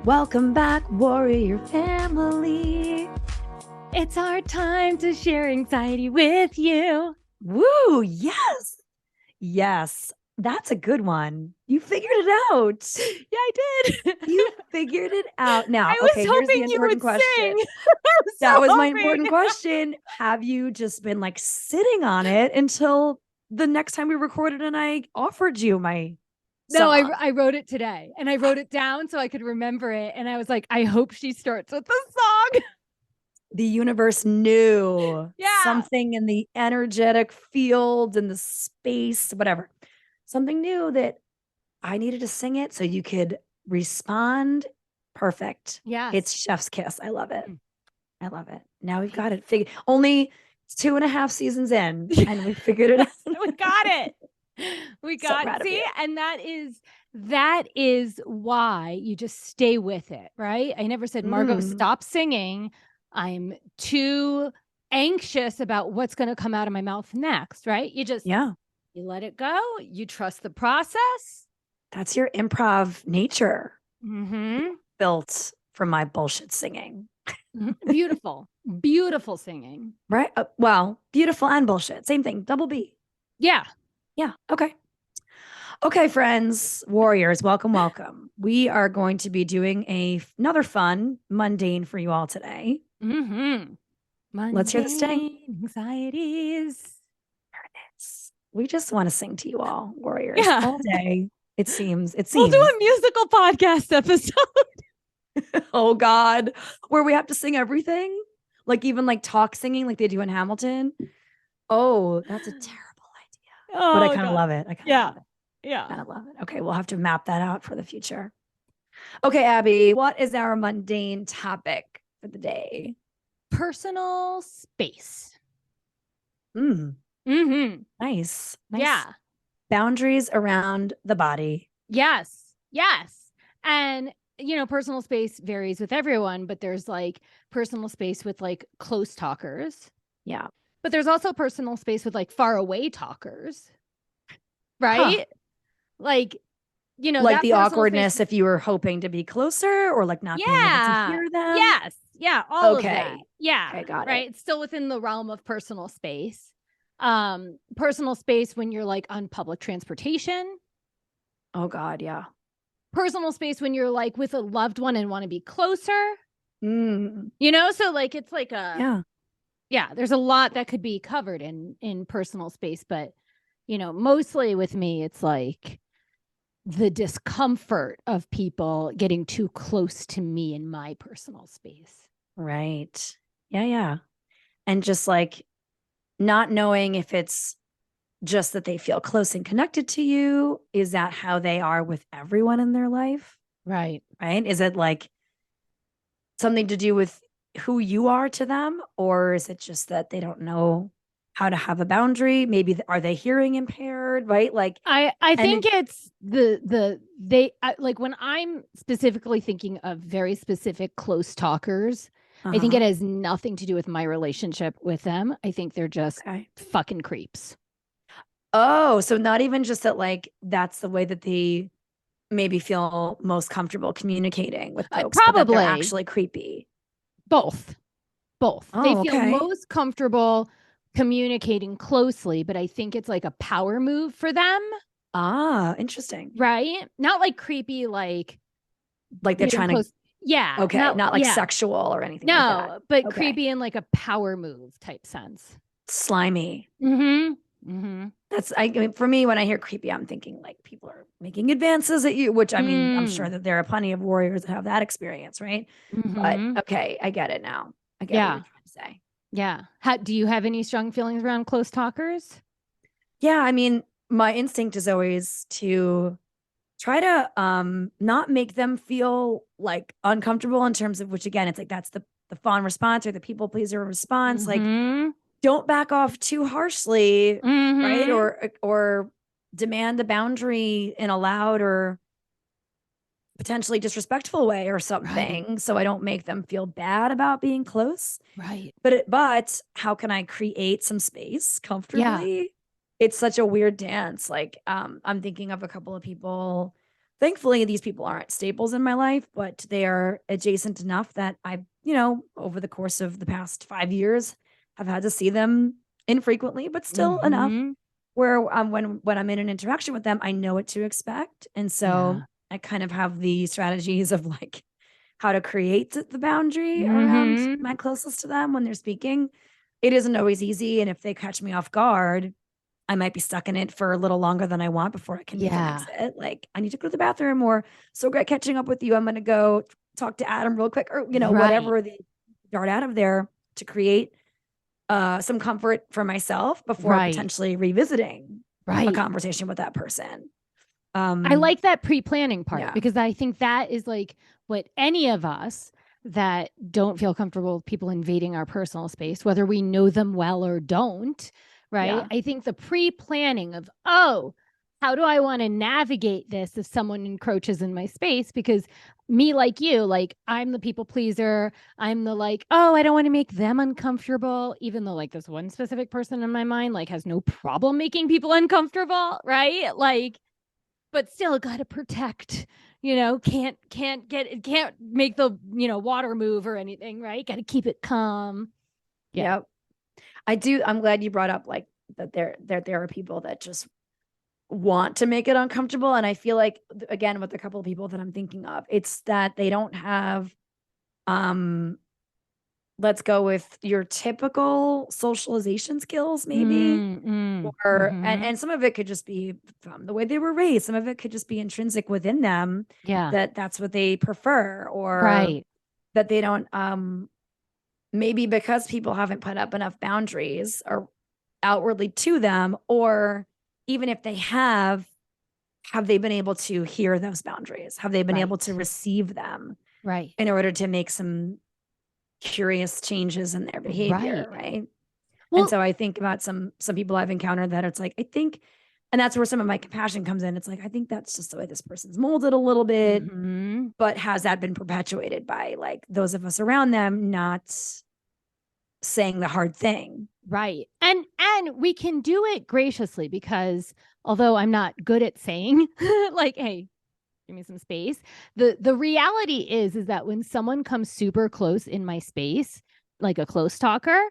Welcome back, warrior family. It's our time to share anxiety with you. Woo, yes. Yes, that's a good one. You figured it out. Yeah, I did. You figured it out. Now, I was okay, here's the hoping you important would question. sing. I was That so was my hoping. important question. Have you just been like sitting on it until the next time we recorded and I offered you my No, song? I wrote it today and I wrote it down so I could remember it. And I was like, I hope she starts with the song. The universe knew Yeah. something in the energetic field and the space, whatever. Something new that I needed to sing it so you could respond. Perfect. Yes. It's chef's kiss. I love it. I love it. Now we've got it figured. Only 2.5 seasons in, and we figured it out. We got it. We So got proud of see, you. and that is why you just stay with it, right? I never said, Margot, stop singing. I'm too anxious about what's going to come out of my mouth next, right? You let it go. You trust the process. That's your improv nature Mm-hmm. built from my bullshit singing. Beautiful, beautiful singing. Right? Well, beautiful and bullshit. Same thing. Double B. Yeah. Yeah. Okay. Okay, friends, warriors, welcome, welcome. We are going to be doing another fun mundane for you all today. Mm-hmm. Let's hear the sting. Anxieties. There it is. We just want to sing to you all, warriors, all day. It seems. We'll do a musical podcast episode. Oh God, where we have to sing everything, like even like talk singing, like they do in Hamilton. Oh, that's a terrible idea. Oh, but I kind of love it. I kind of love it. Yeah. I love it. Okay, we'll have to map that out for the future. Okay, Abby, what is our mundane topic for the day? Personal space. Mm-hmm. Nice. Yeah. Boundaries around the body. Yes. And, personal space varies with everyone, but there's like personal space with like close talkers. Yeah. But there's also personal space with like far away talkers. Right? Huh. Like, like the awkwardness if you were hoping to be closer or like not being able to hear them. Yes. Yeah. All of that. Yeah. Okay, got right. It's still within the realm of personal space. Personal space when you're like on public transportation. Oh God, yeah. Personal space when you're like with a loved one and want to be closer. So like it's like there's a lot that could be covered in personal space, but mostly with me it's like the discomfort of people getting too close to me in my personal space. Right. Yeah. And just like not knowing if it's just that they feel close and connected to you. Is that how they are with everyone in their life? Right. Is it like something to do with who you are to them? Or is it just that they don't know how to have a boundary? Maybe are they hearing impaired? Right. Like I think it's like when I'm specifically thinking of very specific close talkers, I think it has nothing to do with my relationship with them. I think they're just fucking creeps. Oh, so not even just that, like, that's the way that they maybe feel most comfortable communicating with folks, probably. But that they're actually creepy. Both. Oh, they feel most comfortable communicating closely, but I think it's like a power move for them. Ah, interesting. Right? Not like creepy, like they're trying to. Yeah. Okay. Not like sexual or anything. No, like that. But creepy in like a power move type sense. Slimy. That's I mean, for me, when I hear creepy, I'm thinking like people are making advances at you, which I mean, I'm sure that there are plenty of warriors that have that experience, right? But okay, I get it now. I get what you're trying to say. Yeah. Do you have any strong feelings around close talkers? Yeah, I mean, my instinct is always to try to not make them feel like uncomfortable in terms of, which again, it's like that's the fawn response or the people pleaser response. Like don't back off too harshly, right? Or demand the boundary in a loud or potentially disrespectful way or something. Right. So I don't make them feel bad about being close. Right. But how can I create some space comfortably? Yeah. It's such a weird dance. Like I'm thinking of a couple of people thankfully these people aren't staples in my life, but they are adjacent enough that I, you know, over the course of the past 5 years have had to see them infrequently, but still enough where when I'm in an interaction with them, I know what to expect. And so I kind of have the strategies of like how to create the boundary around my closest to them when they're speaking. It isn't always easy. And if they catch me off guard, I might be stuck in it for a little longer than I want before I can make an exit. Like, I need to go to the bathroom, or so great catching up with you. I'm going to go talk to Adam real quick, or, you know, whatever they dart out of there to create some comfort for myself before potentially revisiting a conversation with that person. I like that pre-planning part because I think that is like what any of us that don't feel comfortable with people invading our personal space, whether we know them well or don't, right? I think the pre-planning of, oh, how do I want to navigate this if someone encroaches in my space? Because me, like you, like I'm the people pleaser. I'm the like, oh, I don't want to make them uncomfortable, even though like this one specific person in my mind like has no problem making people uncomfortable, right? Like, but still got to protect, you know, can't make the, you know, water move or anything, right? Got to keep it calm. Yep. I'm glad you brought up like that there are people that just want to make it uncomfortable. And I feel like, again, with a couple of people that I'm thinking of, it's that they don't have, let's go with your typical socialization skills, maybe. And some of it could just be from the way they were raised. Some of it could just be intrinsic within them. That's what they prefer, or that they don't, maybe because people haven't put up enough boundaries or outwardly to them, or even if they have they been able to hear those boundaries? Have they been able to receive them in order to make some curious changes in their behavior, right? Well, and so I think about some people I've encountered that it's like, I think, and that's where some of my compassion comes in. It's like, I think that's just the way this person's molded a little bit, but has that been perpetuated by like those of us around them not saying the hard thing? Right. And we can do it graciously, because although I'm not good at saying like, hey, give me some space, the reality is that when someone comes super close in my space, like a close talker,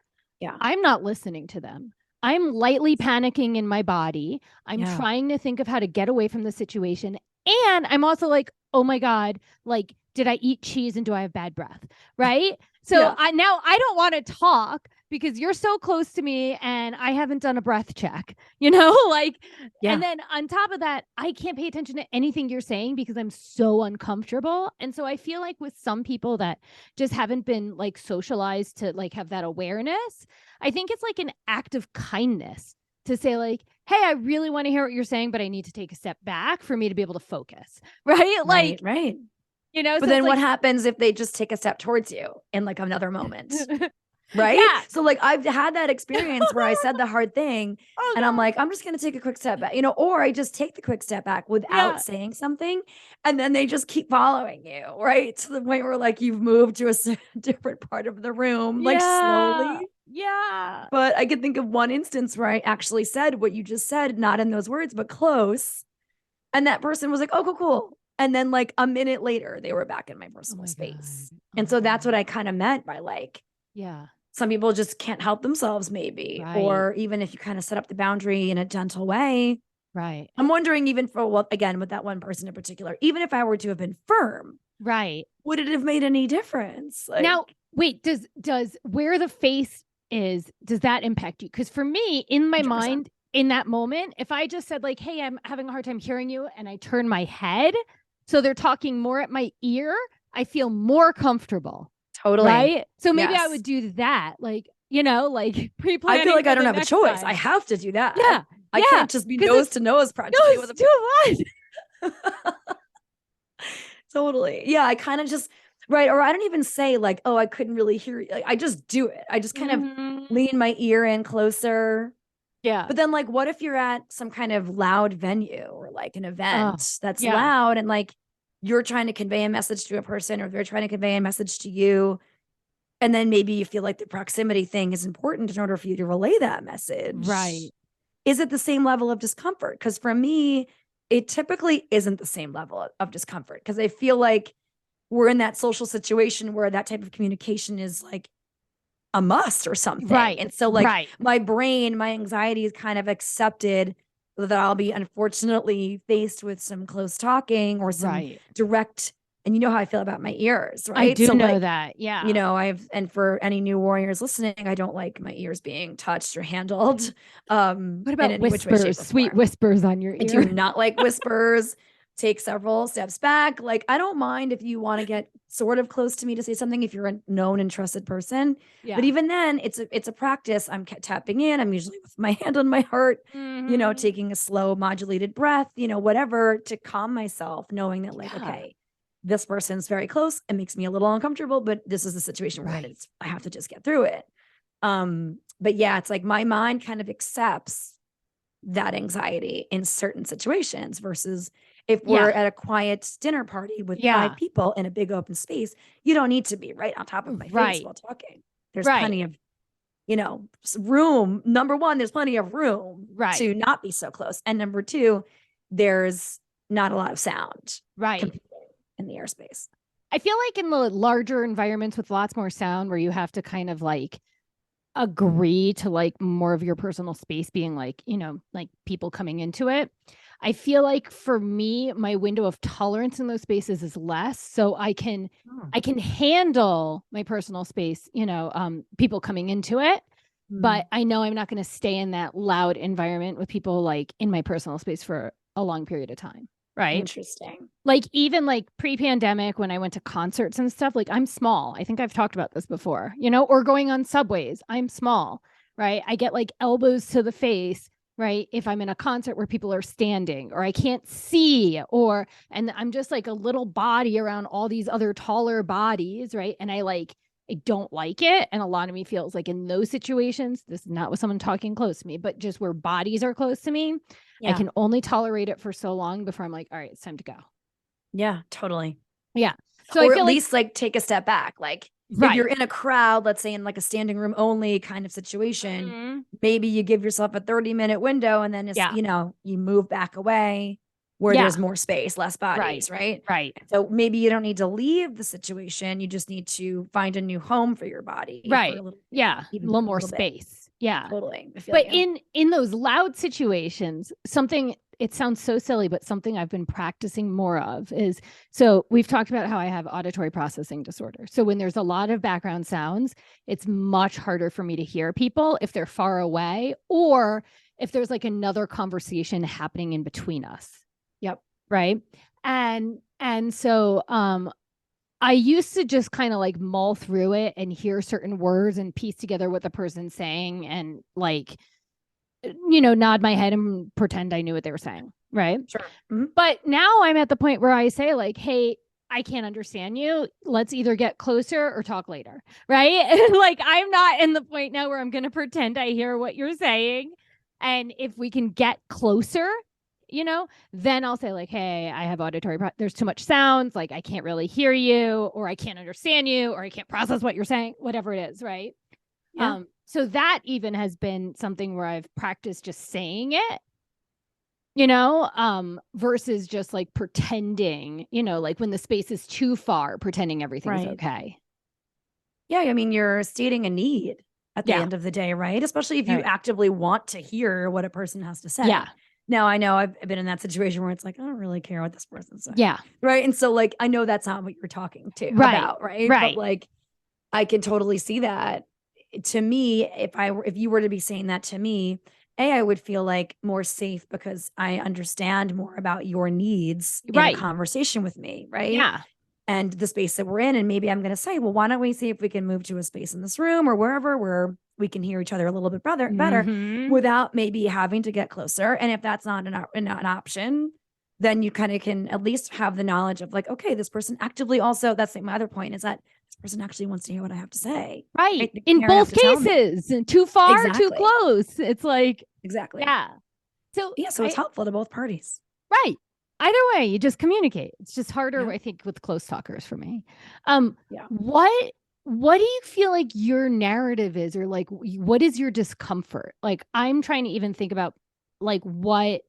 I'm not listening to them. I'm lightly panicking in my body. I'm trying to think of how to get away from the situation. And I'm also like, oh my God, like, did I eat cheese and do I have bad breath? Right. So I don't want to talk because you're so close to me and I haven't done a breath check, you know, like, and then on top of that, I can't pay attention to anything you're saying because I'm so uncomfortable. And so I feel like with some people that just haven't been like socialized to like have that awareness, I think it's like an act of kindness to say like, hey, I really want to hear what you're saying, but I need to take a step back for me to be able to focus. Right. Like, right. You know, but so then what happens if they just take a step towards you in like another moment? Right. Yeah. So like I've had that experience where I said the hard thing and I'm like, I'm just going to take a quick step back, you know, or I just take the quick step back without saying something. And then they just keep following you, right? To the point where like you've moved to a different part of the room, like slowly. Yeah. But I can think of one instance where I actually said what you just said, not in those words, but close. And that person was like, oh, cool. And then like a minute later, they were back in my personal space. And so that's what I kind of meant by like, some people just can't help themselves maybe. Or even if you kind of set up the boundary in a gentle way. Right. I'm wondering even for what, again, with that one person in particular, even if I were to have been firm, would it have made any difference? Like, now, wait, does where the face is, does that impact you? Because for me, in my 100%. Mind, in that moment, if I just said like, hey, I'm having a hard time hearing you, and I turn my head, so they're talking more at my ear, I feel more comfortable. Totally. Right. So maybe I would do that. Like, you know, like pre-planning. I feel like I don't have a choice. I have to do that. Yeah. I can't just be nose to nose practically with too much. Totally. Yeah. I kind of just, or I don't even say like, oh, I couldn't really hear you. Like, I just do it. I just kind of lean my ear in closer. Yeah. But then like, what if you're at some kind of loud venue or like an event that's loud, and like you're trying to convey a message to a person, or they're trying to convey a message to you. And then maybe you feel like the proximity thing is important in order for you to relay that message. Right. Is it the same level of discomfort? Because for me, it typically isn't the same level of discomfort, because I feel like we're in that social situation where that type of communication is like a must or something. Right. And so like my brain, my anxiety is kind of accepted that I'll be unfortunately faced with some close talking or some direct, and you know how I feel about my ears, right? I do know that. Yeah. You know, and for any new warriors listening, I don't like my ears being touched or handled. What about whispers, sweet whispers on your ear? I do not like whispers. Take several steps back. Like, I don't mind if you want to get sort of close to me to say something if you're a known and trusted person. Yeah. But even then, it's a practice. I'm tapping in. I'm usually with my hand on my heart, you know, taking a slow modulated breath, you know, whatever, to calm myself, knowing that like, okay, this person's very close. It makes me a little uncomfortable, but this is the situation where I have to just get through it. But yeah, it's like my mind kind of accepts that anxiety in certain situations versus if we're at a quiet dinner party with 5 people in a big open space, you don't need to be right on top of my face while talking. There's plenty of, you know, room. Number one, there's plenty of room to not be so close. And number two, there's not a lot of sound in the airspace. I feel like in the larger environments with lots more sound where you have to kind of like agree to like more of your personal space being like, you know, like people coming into it. I feel like for me, my window of tolerance in those spaces is less. So I can handle my personal space, you know, people coming into it. But I know I'm not going to stay in that loud environment with people like in my personal space for a long period of time. Right. Interesting. Like even like pre-pandemic when I went to concerts and stuff, like I'm small. I think I've talked about this before, you know, or going on subways. I'm small, right? I get like elbows to the face, right? If I'm in a concert where people are standing or I can't see, and I'm just like a little body around all these other taller bodies, right? And I don't like it. And a lot of me feels like in those situations, this is not with someone talking close to me, but just where bodies are close to me, I can only tolerate it for so long before I'm like, all right, it's time to go. Yeah, totally. Yeah. So or I feel at least like take a step back. Like if you're in a crowd, let's say in like a standing room only kind of situation, maybe you give yourself a 30-minute window and then it's, you know, you move back away where there's more space, less bodies, right? Right. So maybe you don't need to leave the situation. You just need to find a new home for your body. Right. For a little bit, a little more space. Yeah. Totally. But in those loud situations, something, it sounds so silly, but something I've been practicing more of is, so we've talked about how I have auditory processing disorder. So when there's a lot of background sounds, it's much harder for me to hear people if they're far away or if there's like another conversation happening in between us. Yep. Right. And so, I used to just kind of like mull through it and hear certain words and piece together what the person's saying and like, you know, nod my head and pretend I knew what they were saying. Right. Sure. Mm-hmm. But now I'm at the point where I say like, hey, I can't understand you. Let's either get closer or talk later. Right. Like I'm not in the point now where I'm going to pretend I hear what you're saying. And if we can get closer, you know, then I'll say like, hey, I have there's too much sounds. Like I can't really hear you or I can't understand you or I can't process what you're saying, whatever it is. Right. Yeah. So that even has been something where I've practiced just saying it, you know, versus just like pretending, you know, like when the space is too far, pretending everything's okay. Yeah. I mean, you're stating a need at the end of the day, right? Especially if you actively want to hear what a person has to say. Yeah. Now, I know I've been in that situation where it's like, I don't really care what this person's saying. Yeah. Right. And so like, I know that's not what you're talking about. Right. But like, I can totally see that. To me, if you were to be saying that to me, I would feel like more safe because I understand more about your needs in a conversation with me. Right. Yeah. And the space that we're in. And maybe I'm going to say, well, why don't we see if we can move to a space in this room or wherever where we can hear each other a little bit better without maybe having to get closer. And if that's not an option, then you kind of can at least have the knowledge of like, okay, this person actively also, that's like my other point is that this person actually wants to hear what I have to say. Right. In both cases, too far, too close. It's like, exactly. Yeah. So it's helpful to both parties. Right. Either way, you just communicate. It's just harder, I think, with close talkers for me. What do you feel like your narrative is, or like, what is your discomfort? Like, I'm trying to even think about like what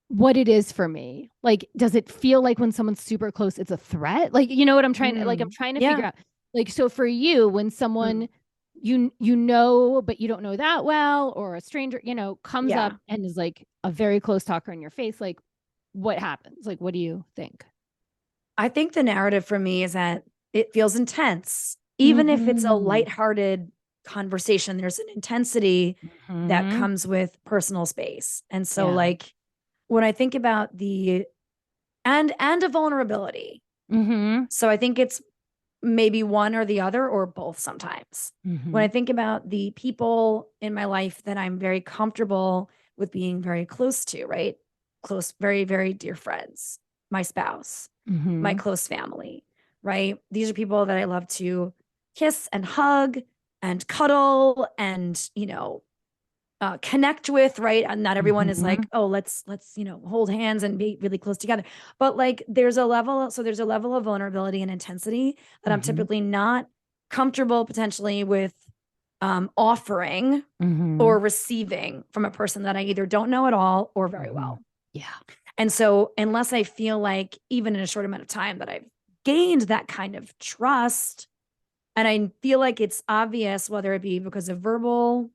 what it is for me. Like, does it feel like when someone's super close, it's a threat? Like, you know what I'm trying to, like, I'm trying to figure out, like, so for you, when someone you know, but you don't know that well, or a stranger, you know, comes up and is like a very close talker in your face, like, what happens? Like, what do you think? I think the narrative for me is that it feels intense. Even if it's a lighthearted conversation, there's an intensity that comes with personal space. And so like when I think about the and a vulnerability. So I think it's maybe one or the other or both sometimes. When I think about the people in my life that I'm very comfortable with being very close to, right? Close, very, very dear friends, my spouse, my close family, right? These are people that I love to kiss and hug and cuddle and, you know, connect with, right? And not everyone is like, oh, let's, you know, hold hands and be really close together. But like there's a level of vulnerability and intensity that I'm typically not comfortable potentially with offering or receiving from a person that I either don't know at all or very well. Yeah. And so unless I feel like even in a short amount of time that I've gained that kind of trust, and I feel like it's obvious, whether it be because of verbal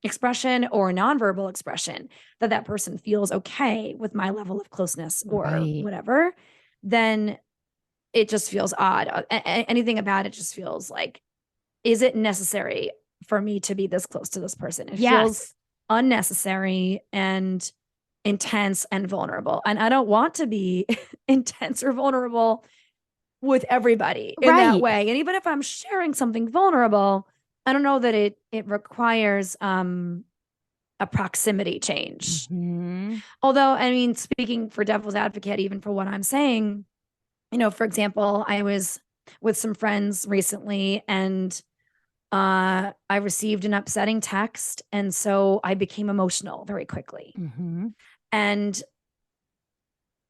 expression or nonverbal expression, that that person feels okay with my level of closeness or whatever, then it just feels odd. Anything about it just feels like, is it necessary for me to be this close to this person? It feels unnecessary and intense and vulnerable. And I don't want to be intense or vulnerable with everybody in that way. And even if I'm sharing something vulnerable, I don't know that it requires a proximity change. Although, I mean, speaking for devil's advocate, even for what I'm saying, you know, for example, I was with some friends recently and I received an upsetting text. And so I became emotional very quickly. And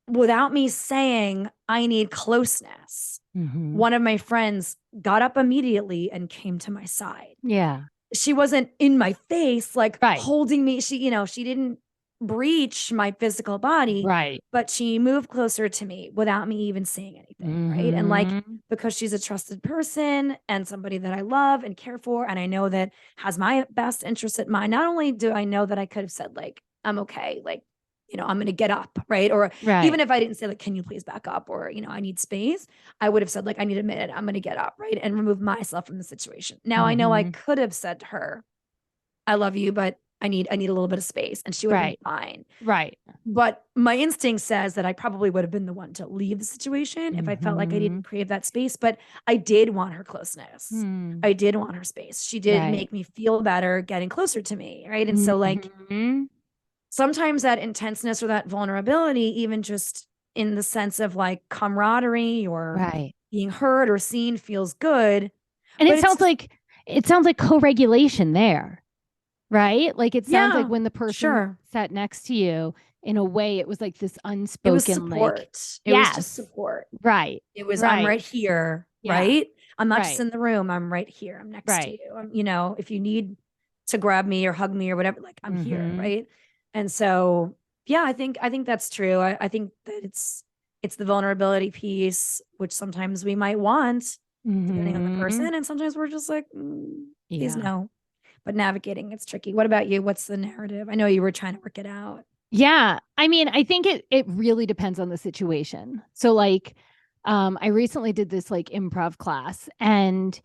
without me saying I need closeness, one of my friends got up immediately and came to my side. Yeah. She wasn't in my face, like holding me. She, you know, she didn't breach my physical body, but she moved closer to me without me even saying anything. Right. And like, because she's a trusted person and somebody that I love and care for, and I know that has my best interest at mind. Not only do I know that I could have said like, I'm okay, like, you know, I'm going to get up, right? Or even if I didn't say like, can you please back up? Or, you know, I need space. I would have said like, I need a minute. I'm going to get up, right? And remove myself from the situation. Now I know I could have said to her, I love you, but I need a little bit of space. And she would have been fine. But my instinct says that I probably would have been the one to leave the situation if I felt like I didn't crave that space. But I did want her closeness. I did want her space. She did make me feel better getting closer to me, right? And so like, sometimes that intenseness or that vulnerability, even just in the sense of like camaraderie or being heard or seen, feels good. And it sounds like co-regulation there, right? Like it sounds like when the person sat next to you, in a way, it was like this unspoken, it was support. Like, it was just support. It was, I'm right here, right? I'm not just in the room. I'm right here. I'm next to you. You know, if you need to grab me or hug me or whatever, like I'm here, right? And so, yeah, I think that's true. I think that it's the vulnerability piece, which sometimes we might want, depending on the person, and sometimes we're just like, please no. But navigating it's tricky. What about you? What's the narrative? I know you were trying to work it out. Yeah, I mean, I think it really depends on the situation. So, like, I recently did this like improv class, and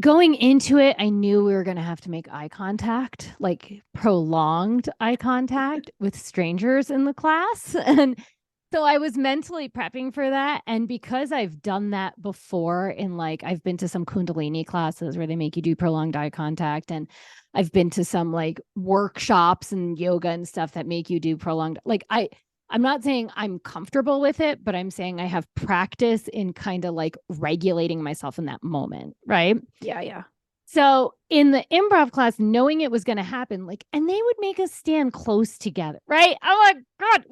going into it, I knew we were going to have to make eye contact, like prolonged eye contact with strangers in the class. And so I was mentally prepping for that. And because I've done that before I've been to some Kundalini classes where they make you do prolonged eye contact. And I've been to some like workshops and yoga and stuff that make you do prolonged, I'm not saying I'm comfortable with it, but I'm saying I have practice in kind of like regulating myself in that moment. Right. Yeah. So in the improv class, knowing it was going to happen, and they would make us stand close together. Right. I'm like, God,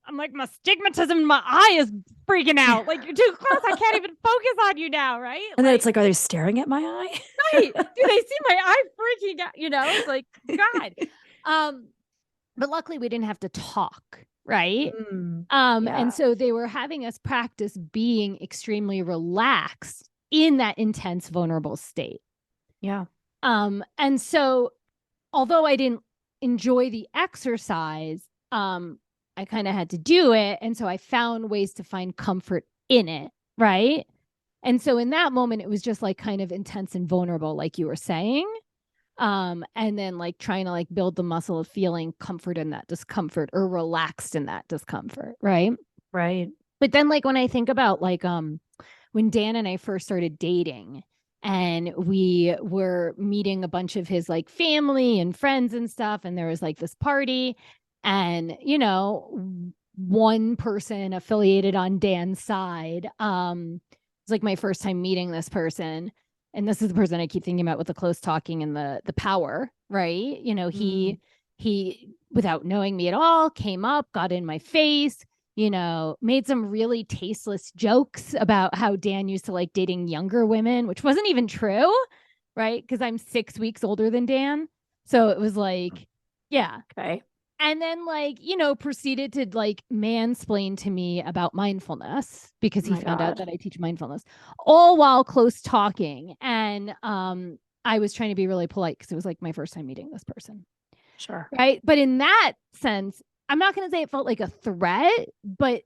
I'm like, my stigmatism in my eye is freaking out. Like, you're too close. I can't even focus on you now. Right. And then it's like, are they staring at my eye? Right. Do they see my eye freaking out? You know, it's like, God. But luckily we didn't have to talk. right? Yeah. And so they were having us practice being extremely relaxed in that intense, vulnerable state. Yeah. And so although I didn't enjoy the exercise, I kind of had to do it. And so I found ways to find comfort in it. Right. And so in that moment, it was just like kind of intense and vulnerable, like you were saying. And then like trying to like build the muscle of feeling comfort in that discomfort or relaxed in that discomfort. Right. Right. But then like when I think about like when Dan and I first started dating and we were meeting a bunch of his like family and friends and stuff, and there was like this party, and you know, one person affiliated on Dan's side, it's like my first time meeting this person, and this is the person I keep thinking about with the close talking and the power, right? You know, he without knowing me at all came up, got in my face, you know, made some really tasteless jokes about how Dan used to like dating younger women, which wasn't even true, right? Because I'm 6 weeks older than Dan. So it was like, yeah. Okay. And then like, you know, proceeded to like mansplain to me about mindfulness because he found out that I teach mindfulness, all while close talking. And I was trying to be really polite because it was like my first time meeting this person. Sure. Right. But in that sense, I'm not going to say it felt like a threat, but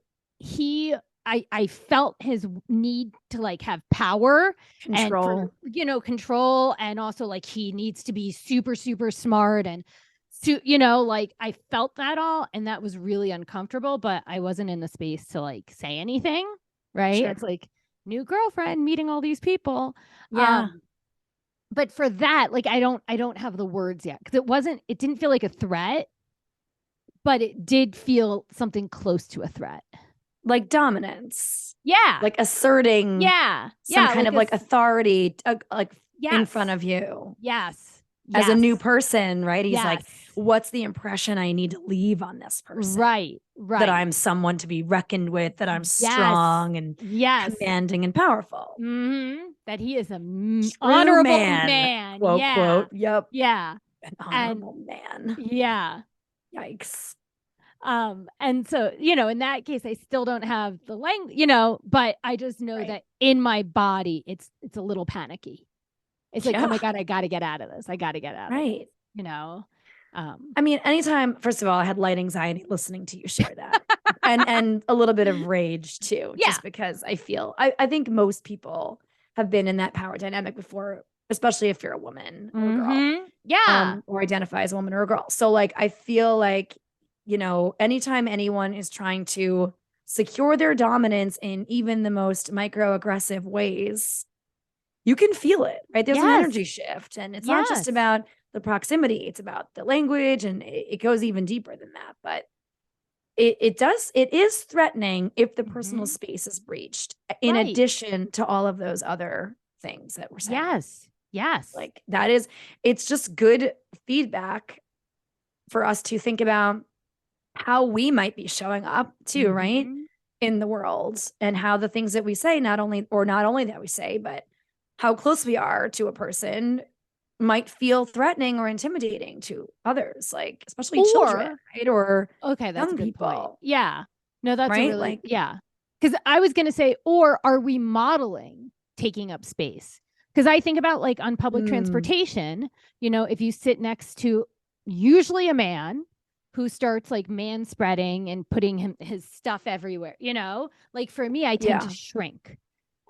I felt his need to like have power, control, and for, you know, control. And also like he needs to be super, super smart. And, you know, like I felt that all. And that was really uncomfortable, but I wasn't in the space to like say anything. Right. Sure. It's like new girlfriend meeting all these people. Yeah. But for that, like I don't have the words yet because it didn't feel like a threat, but it did feel something close to a threat. Like dominance. Yeah. Like asserting some kind of like authority like in front of you. Yes. As a new person, right? He's yes. like, what's the impression I need to leave on this person? Right. That I'm someone to be reckoned with, that I'm strong and commanding and powerful. That he is an honorable man. Quote, quote. Yep. Yeah. An honorable man. Yeah. Yikes. And so, you know, in that case, I still don't have the language, you know, but I just know that in my body, it's a little panicky. It's like, oh my God, I got to get out of this. I got to get out of this, you know? I mean, anytime, first of all, I had light anxiety listening to you share that and a little bit of rage too, just because I feel, I think most people have been in that power dynamic before, especially if you're a woman or a girl. Yeah. Or identify as a woman or a girl. So like, I feel like, you know, anytime anyone is trying to secure their dominance in even the most microaggressive ways, you can feel it, right? There's an energy shift, and it's not just about the proximity, it's about the language, and it goes even deeper than that. But it is threatening if the personal space is breached, in addition to all of those other things that we're saying. Yes. Like it's just good feedback for us to think about how we might be showing up too, right? In the world, and how the things that we say, not only that we say, but how close we are to a person might feel threatening or intimidating to others, like especially children, right? Or that's young a good people. Point. Yeah. No, that's right? A really, Because I was going to say, or are we modeling taking up space? Because I think about like on public transportation, you know, if you sit next to usually a man who starts like man spreading and putting his stuff everywhere, you know, like for me, I tend to shrink.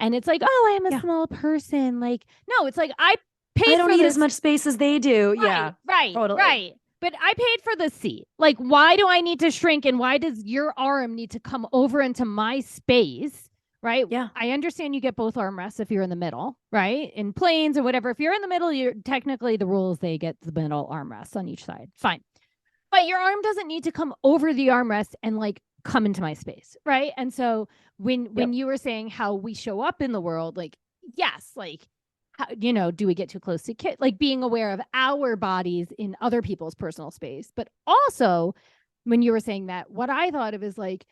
And it's like, oh, I'm a small person. Like, no, it's like I don't need as much space as they do. Right. But I paid for the seat. Like, why do I need to shrink? And why does your arm need to come over into my space? Right. Yeah. I understand you get both armrests if you're in the middle, right? In planes or whatever. If you're in the middle, you're technically the rules, they get the middle armrests on each side. Fine. But your arm doesn't need to come over the armrest and like come into my space. Right. And so when you were saying how we show up in the world, like, yes, like, how, you know, do we get too close to kids? Like being aware of our bodies in other people's personal space. But also when you were saying that, what I thought of is like,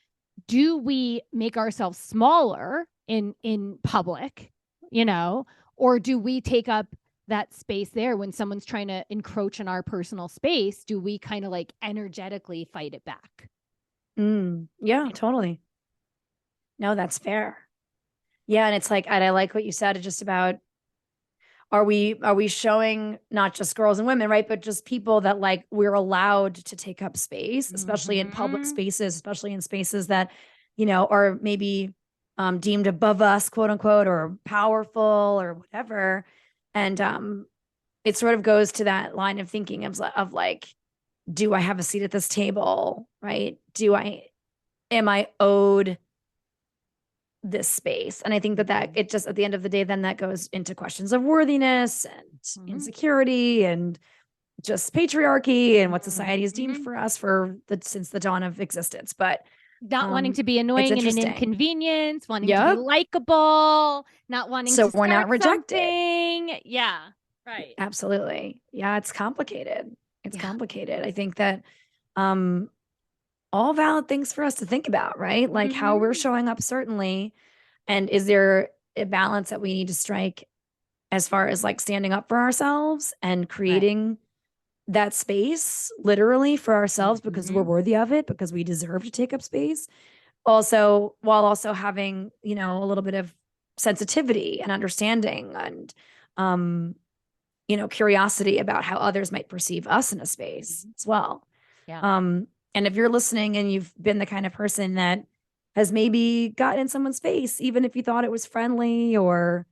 do we make ourselves smaller in public, you know, or do we take up that space there when someone's trying to encroach in our personal space? Do we kind of like energetically fight it back? Yeah, totally. No, that's fair. Yeah. And it's like, and I like what you said just about, are we showing not just girls and women, right? But just people that like we're allowed to take up space, especially in public spaces, especially in spaces that, are maybe deemed above us, quote unquote, or powerful or whatever. And it sort of goes to that line of thinking of like, do I have a seat at this table? Right? Am I owed this space? And I think that it just, at the end of the day, then that goes into questions of worthiness and insecurity and just patriarchy and what society has deemed for us since the dawn of existence. But not wanting to be annoying and an inconvenience, wanting to be likable, not wanting to we're not rejected. Something. Yeah. Right. Absolutely. Yeah. It's complicated. It's complicated. I think that, all valid things for us to think about, right? Like how we're showing up, certainly. And is there a balance that we need to strike as far as like standing up for ourselves and creating that space literally for ourselves because we're worthy of it, because we deserve to take up space. Also, while also having, a little bit of sensitivity and understanding and, curiosity about how others might perceive us in a space as well. Yeah. And if you're listening and you've been the kind of person that has maybe gotten in someone's face, even if you thought it was friendly or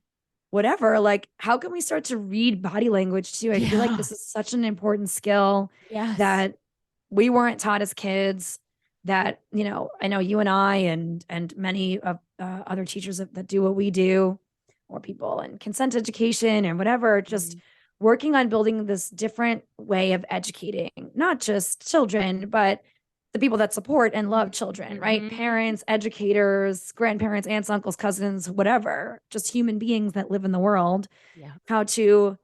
whatever, like how can we start to read body language too? I feel like this is such an important skill that we weren't taught as kids, that, I know you and I and many of other teachers that do what we do, or people in consent education and whatever, just working on building this different way of educating, not just children, but the people that support and love children, right? Parents, educators, grandparents, aunts, uncles, cousins, whatever, just human beings that live in the world, how to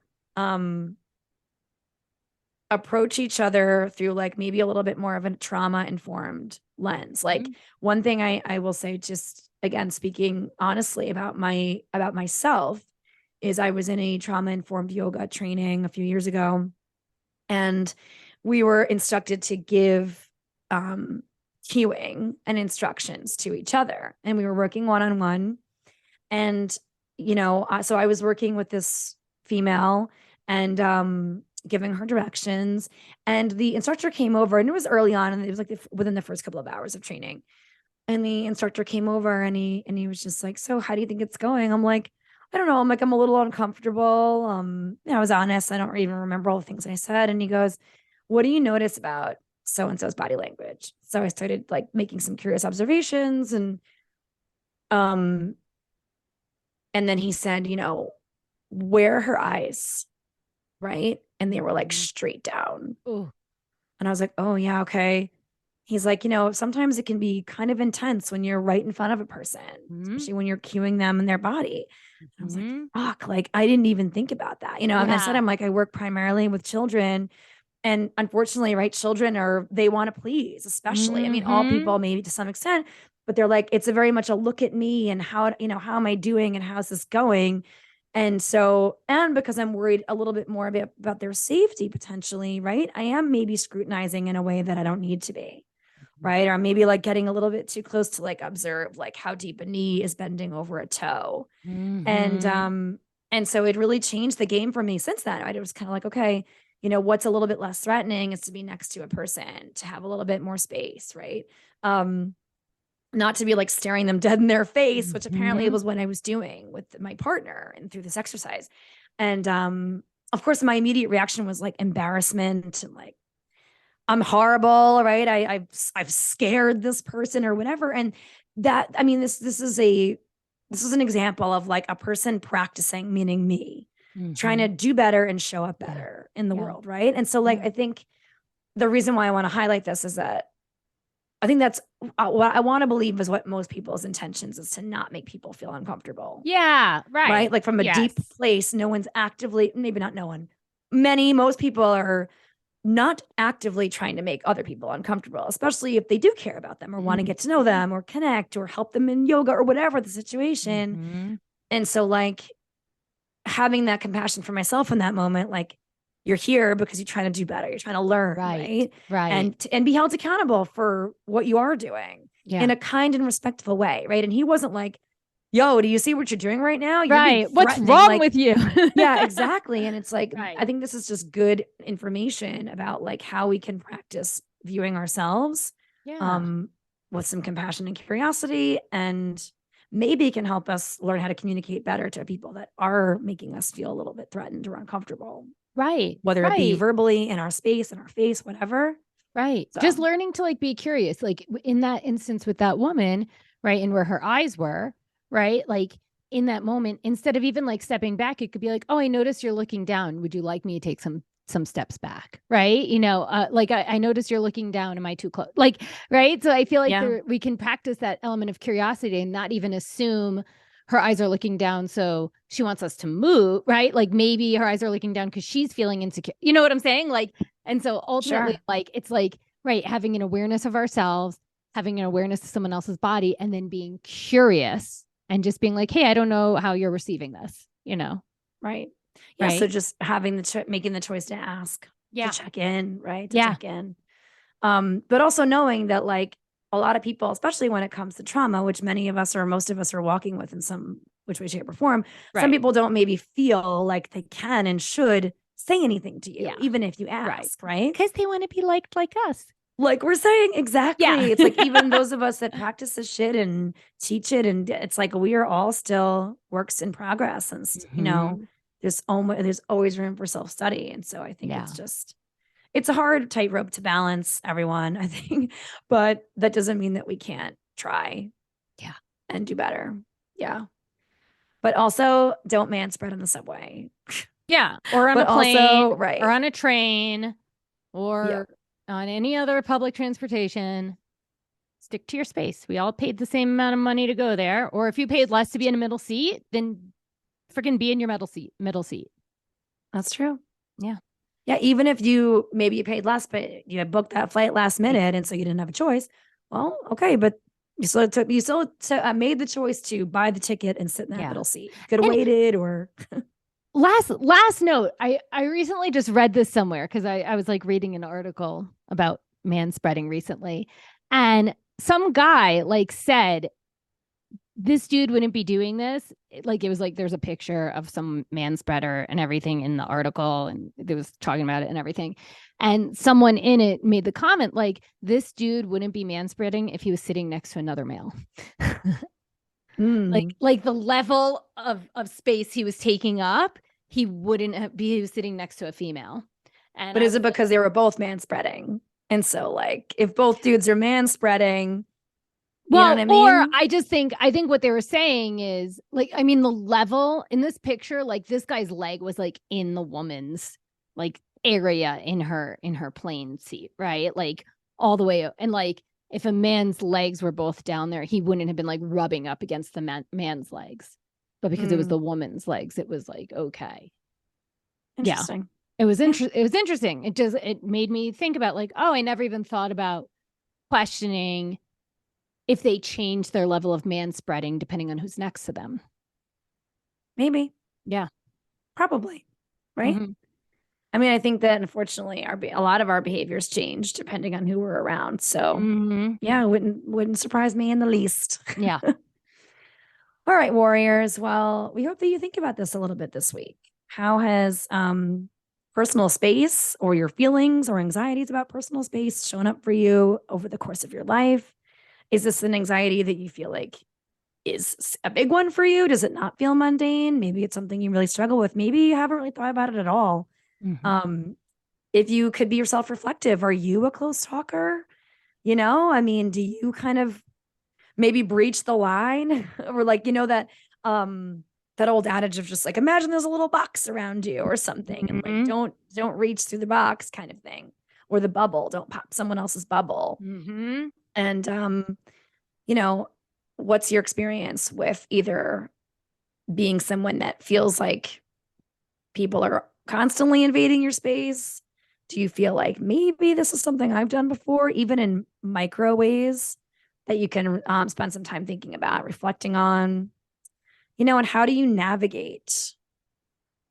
approach each other through like maybe a little bit more of a trauma informed lens. Like one thing I will say, just again, speaking honestly about myself, is I was in a trauma informed yoga training a few years ago, and we were instructed to give cueing and instructions to each other, and we were working one-on-one. And so I was working with this female and giving her directions, and the instructor came over, and it was early on, and it was like within the first couple of hours of training, and the instructor came over and he was just like, so how do you think it's going? I'm like, I don't know. I'm like, I'm a little uncomfortable. I was honest. I don't even remember all the things I said. And he goes, what do you notice about so-and-so's body language? So I started like making some curious observations, and then he said, where are her eyes? Right. And they were like straight down. Ooh. And I was like, oh yeah. Okay. He's like, sometimes it can be kind of intense when you're right in front of a person, especially when you're cueing them in their body. I was like, fuck, like I didn't even think about that. And I said, I'm like, I work primarily with children. And unfortunately, right, children they want to please, especially. I mean, all people maybe to some extent, but they're like, it's a very much a look at me and how am I doing and how's this going? And so, and because I'm worried a little bit more about their safety potentially, right? I am maybe scrutinizing in a way that I don't need to be. Right. Or maybe like getting a little bit too close to like observe like how deep a knee is bending over a toe. And so it really changed the game for me since then. Right? It was kind of like, okay, what's a little bit less threatening is to be next to a person, to have a little bit more space. Right. Not to be like staring them dead in their face, which apparently was what I was doing with my partner and through this exercise. And of course, my immediate reaction was like embarrassment and like, I'm horrible, right? I've scared this person or whatever. And that, I mean, this is an example of like a person practicing, meaning me, trying to do better and show up better in the world, right? And so like, I think the reason why I want to highlight this is that I think that's what I want to believe is what most people's intentions is, to not make people feel uncomfortable. Yeah, right. Right? Like from a deep place, no one's actively, maybe not no one, most people are not actively trying to make other people uncomfortable, especially if they do care about them or want to get to know them or connect or help them in yoga or whatever the situation. And so like having that compassion for myself in that moment, like you're here because you're trying to do better. You're trying to learn, right? Right. And be held accountable for what you are doing in a kind and respectful way, right? And he wasn't like, yo, do you see what you're doing right now? You're being What's threatening. wrong like, with you? Yeah, exactly. And it's like, I think this is just good information about like how we can practice viewing ourselves with some compassion and curiosity, and maybe it can help us learn how to communicate better to people that are making us feel a little bit threatened or uncomfortable. Right. Whether it be verbally, in our space, in our face, whatever. Right. So. Just learning to like be curious, like in that instance with that woman, right? And where her eyes were, right? Like in that moment, instead of even like stepping back, it could be like, oh, I noticed you're looking down. Would you like me to take some steps back? Right. You know, like I noticed you're looking down. Am I too close? Like, right. So I feel like we can practice that element of curiosity and not even assume her eyes are looking down, so she wants us to move, right? Like maybe her eyes are looking down because she's feeling insecure. You know what I'm saying? Like, and so ultimately, like, it's like, right, having an awareness of ourselves, having an awareness of someone else's body, and then being curious and just being like, hey, I don't know how you're receiving this, you know? Right. Yeah. Right? So just having making the choice to ask, to check in, right? To check in. But also knowing that like, a lot of people, especially when it comes to trauma, which many of us or most of us are walking with in some which way, shape, or form, some people don't maybe feel like they can and should say anything to you, even if you ask, right? Because they want to be liked like us. Like we're saying, exactly. Yeah. It's like even those of us that practice this shit and teach it, and it's like we are all still works in progress, and you know, there's always room for self-study. And so I think it's a hard tightrope to balance, everyone, I think, but that doesn't mean that we can't try. Yeah. And do better. Yeah. But also don't manspread on the subway. Yeah. Or on a plane, or on a train, or on any other public transportation. Stick to your space. We all paid the same amount of money to go there. Or if you paid less to be in a middle seat, then freaking be in your middle seat. That's true. Yeah. Yeah, even if you paid less, but you had booked that flight last minute, and so you didn't have a choice. Well, okay, but you still made the choice to buy the ticket and sit in that middle seat. Could have waited, or last note. I recently just read this somewhere because I was like reading an article about manspreading recently, and some guy like said this dude wouldn't be doing this. Like, it was like, there's a picture of some manspreader and everything in the article, and it was talking about it and everything. And someone in it made the comment, like, this dude wouldn't be manspreading if he was sitting next to another male. Like the level of space he was taking up, he wouldn't be, he was sitting next to a female. But is it because they were both manspreading? And so like, if both dudes are manspreading, well, you know what I mean? Or I think what they were saying is like, I mean, the level in this picture, like this guy's leg was like in the woman's like area in her plane seat, right? Like all the way. And like, if a man's legs were both down there, he wouldn't have been like rubbing up against the man's legs. But because it was the woman's legs, it was like, okay. Interesting. Yeah. It was interesting. It made me think about like, oh, I never even thought about questioning if they change their level of manspreading depending on who's next to them. Maybe. Yeah. Probably. Right? Mm-hmm. I mean, I think that unfortunately a lot of our behaviors change depending on who we're around. So yeah, it wouldn't surprise me in the least. Yeah. All right, warriors. Well, we hope that you think about this a little bit this week. How has personal space or your feelings or anxieties about personal space shown up for you over the course of your life? Is this an anxiety that you feel like is a big one for you? Does it not feel mundane? Maybe it's something you really struggle with. Maybe you haven't really thought about it at all. Mm-hmm. If you could be yourself reflective, are you a close talker? You know, I mean, do you kind of maybe breach the line or like, you know, that old adage of just like, imagine there's a little box around you or something. Mm-hmm. And like, don't reach through the box kind of thing, or the bubble, don't pop someone else's bubble. Mm-hmm. And, you know, what's your experience with either being someone that feels like people are constantly invading your space? Do you feel like maybe this is something I've done before, even in micro ways that you can spend some time thinking about, reflecting on, you know, and how do you navigate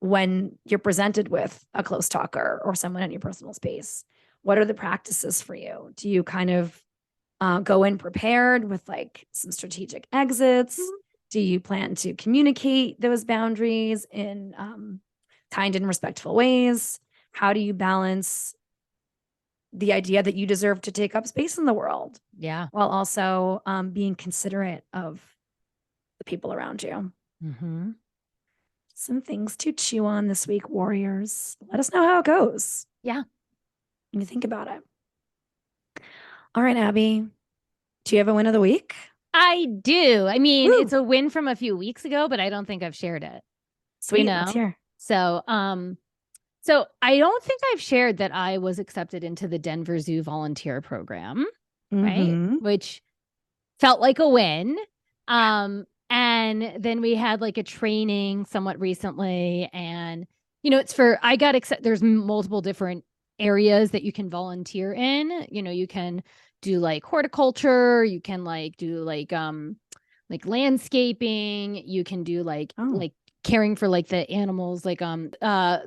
when you're presented with a close talker or someone in your personal space? What are the practices for you? Do you kind of go in prepared with like some strategic exits? Do you plan to communicate those boundaries in kind and respectful ways? How do you balance the idea that you deserve to take up space in the world? Yeah. While also being considerate of the people around you. Some things to chew on this week, warriors. Let us know how it goes. Yeah. When you think about it. All right, Abby. Do you have a win of the week? I do. I mean, it's a win from a few weeks ago, but I don't think I've shared it. Sweet. Let's hear. So, so I don't think I've shared that I was accepted into the Denver Zoo volunteer program, right? Which felt like a win. And then we had like a training somewhat recently, and it's for there's multiple different areas that you can volunteer in. You can do like horticulture, you can like do like landscaping, you can do like caring for like the animals, like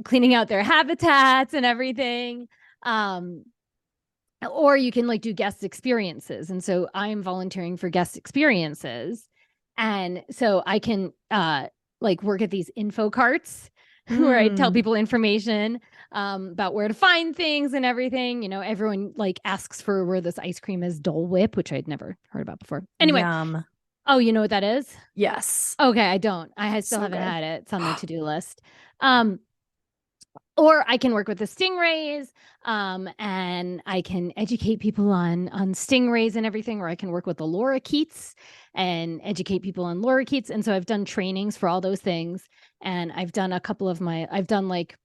cleaning out their habitats and everything. Or you can like do guest experiences. And so I'm volunteering for guest experiences. And so I can like work at these info carts where I tell people information about where to find things and everything. Everyone like asks for where this ice cream is, Dole Whip, which I'd never heard about before. Anyway. Yum. Oh, you know what that is? Yes. Okay, I don't. I still haven't had it. It's on my to-do list. Or I can work with the stingrays, and I can educate people on stingrays and everything, or I can work with the lorikeets and educate people on lorikeets. And so I've done trainings for all those things. And I've done I've done like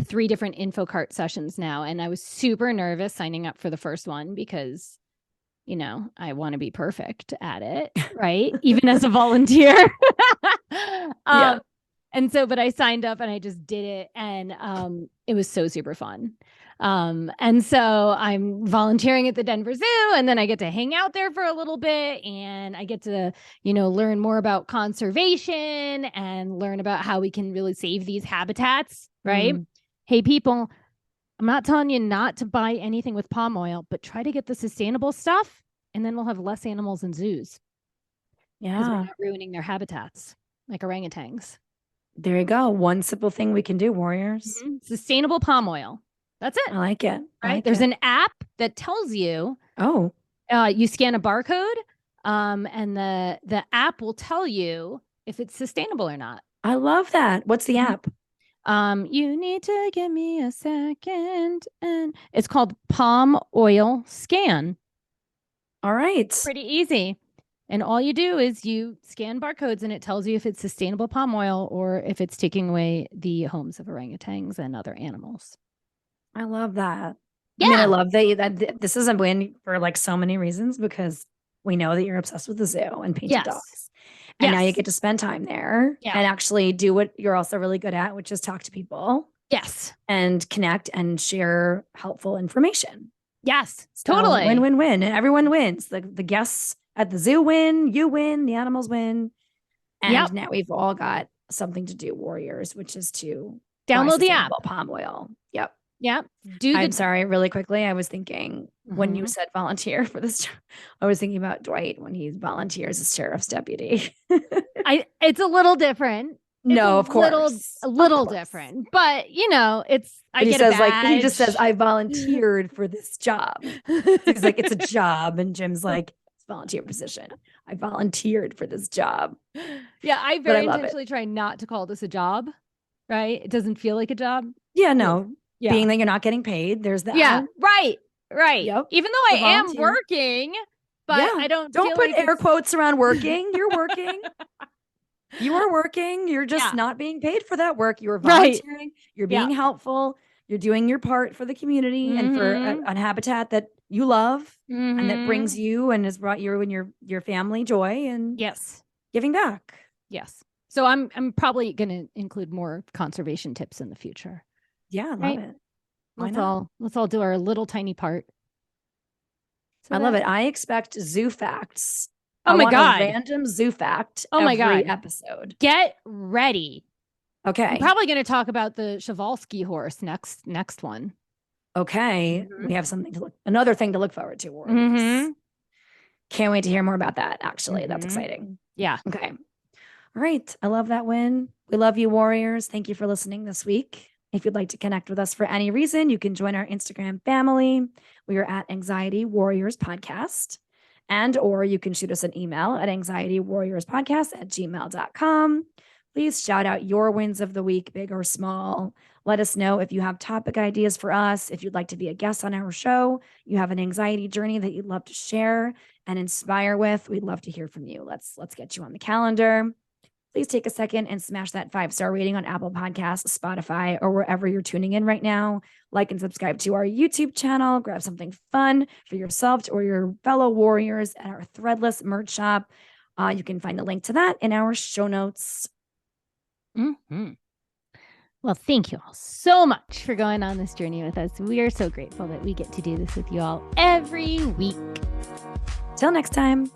3 different info cart sessions now. And I was super nervous signing up for the first one because, I want to be perfect at it, right? Even as a volunteer. Yeah. And so, but I signed up and I just did it, and it was so super fun. And so I'm volunteering at the Denver Zoo, and then I get to hang out there for a little bit, and I get to, learn more about conservation and learn about how we can really save these habitats, right? Hey, people, I'm not telling you not to buy anything with palm oil, but try to get the sustainable stuff, and then we'll have less animals in zoos. Yeah. Because we're not ruining their habitats like orangutans. There you go. One simple thing we can do, warriors. Sustainable palm oil. That's it. I like it. Right? There's an app that tells you. Oh. You scan a barcode, and the app will tell you if it's sustainable or not. I love that. What's the app? You need to give me a second, and it's called Palm Oil Scan. All right. Pretty easy. And all you do is you scan barcodes, and it tells you if it's sustainable palm oil or if it's taking away the homes of orangutans and other animals. I love that. Yeah. I mean, I love that this is a win for like so many reasons, because we know that you're obsessed with the zoo and painted dogs. And now you get to spend time there and actually do what you're also really good at, which is talk to people. Yes. And connect and share helpful information. Yes, totally. Win, win, win. And everyone wins. The guests at the zoo win, you win, the animals win. And now we've all got something to do, warriors, which is to download the app. Palm oil. Yep. Yep. I'm sorry, really quickly. I was thinking when you said volunteer for this, I was thinking about Dwight when he volunteers as sheriff's deputy. It's a little different. No, of course. A little different. But he just says, I volunteered for this job. He's like, it's a job. And Jim's like, it's a volunteer position. I volunteered for this job. Yeah, I very intentionally try not to call this a job, right? It doesn't feel like a job. Yeah, no. Yeah. Being that you're not getting paid, there's that. Yeah, right. Yep. Even though I am working, but I don't put air quotes around working. You're working. You are working. You're just not being paid for that work. You're volunteering. Right. You're being helpful. You're doing your part for the community and for a habitat that you love and that brings you and has brought you and your family joy and giving back. Yes. So I'm probably going to include more conservation tips in the future. Yeah, I love it. Let's all do our little tiny part. So I love it. I expect zoo facts. Oh my God. A random zoo fact every episode. Get ready. Okay. I'm probably going to talk about the Przewalski horse next one. Okay. We have another thing to look forward to, Warriors. Can't wait to hear more about that, actually. That's exciting. Yeah. Okay. All right. I love that win. We love you, Warriors. Thank you for listening this week. If you'd like to connect with us for any reason, you can join our Instagram family. We are at Anxiety Warriors Podcast. Or you can shoot us an email at anxietywarriorspodcast@gmail.com. Please shout out your wins of the week, big or small. Let us know if you have topic ideas for us. If you'd like to be a guest on our show, you have an anxiety journey that you'd love to share and inspire with, we'd love to hear from you. Let's get you on the calendar. Please take a second and smash that 5-star rating on Apple Podcasts, Spotify, or wherever you're tuning in right now. Like and subscribe to our YouTube channel. Grab something fun for yourself or your fellow warriors at our Threadless merch shop. You can find the link to that in our show notes. Well, thank you all so much for going on this journey with us. We are so grateful that we get to do this with you all every week. Till next time.